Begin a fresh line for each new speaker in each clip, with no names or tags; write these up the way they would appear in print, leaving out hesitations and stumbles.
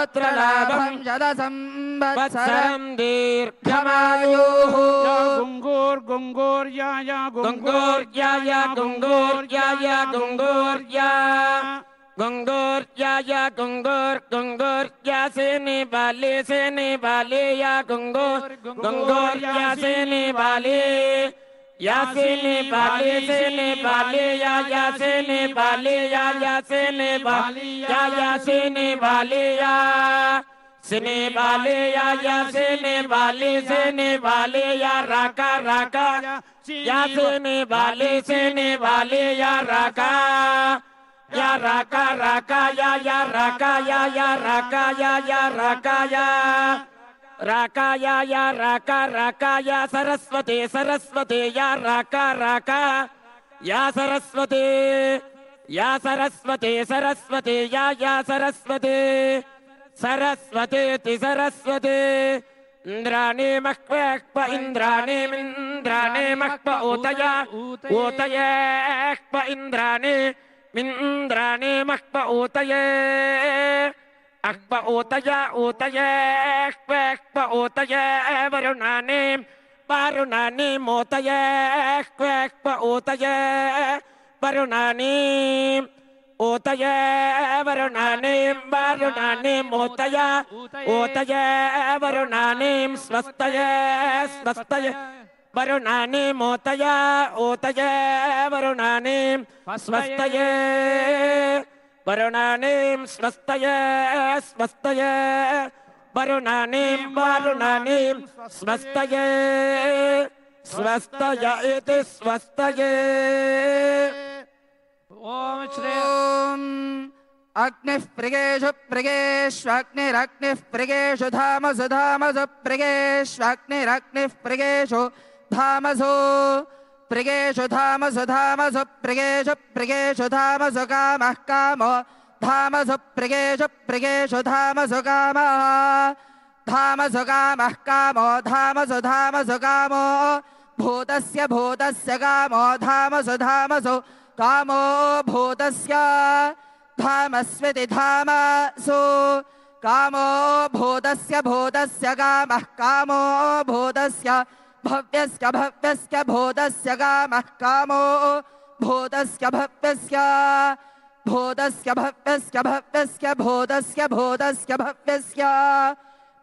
गोत्रलाभं शतसंवत्सरं दीर्घमायुः
गुंगूर्याय
गुंगूर्याय गुंगूर्याय गुंगूर्या गुंगूर्याय गुंगूर्या से निभाले या गुंगूर्या से निभाले या से निभाले या से निभाले या से निभाले या से निभाले या सिने वाले या सिने वाले या राका या सिने वाले या राका या राका या राका या राका या राका या सरस्वती या राका या सरस्वती या सरस्वती इंद्राणी मक्प इंद्राणी मक्प ऊतयक्प इंद्राणी मक्प ऊतये अक्प ऊतयक्प ऊतये वरुणानी मोतयक्प ऊतये वरुणानी ओतये वरुणानी मोतया ओतये वरुणानी स्वस्तये वरुणानी मोतया ओतये वरुणानी स्वस्तये वरुणानी स्वस्तये वरुणानी स्वस्तये इति स्वस्तये
ओम श्री
अग्निः प्रगेष्वग्निरग्निः प्रगेषु धामसु प्रगेष्वग्निरग्निः प्रगेषु धामसु कामः कामो धामसु प्रगेषु धामसु कामः कामो धामसु कामो भूतस्य कामो धामसु कामो भूतस्य धामस्विति धामसु कामो भूतस्य कामः कामो भूतस्य भव्यस्य भूतस्य कामः कामो भूतस्य भव्यस्य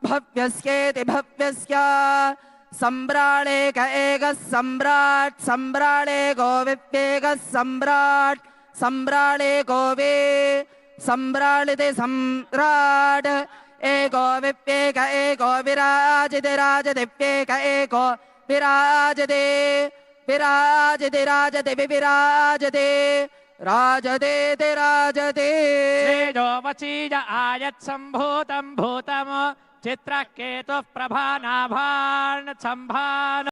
भव्यस्येति भव्यस्य सम्राळेक एकः सम्राळेको विप्येकः सम्राळेको वे सम्राळिति सम्राट् एको विप्येक एको विराजति राजदिप्येक एको विराजते विविराजते राजते
तेजोवचीज आयत्सम्भूतं भूतम् चित्रकेतुः प्रभानाभान् सम्भान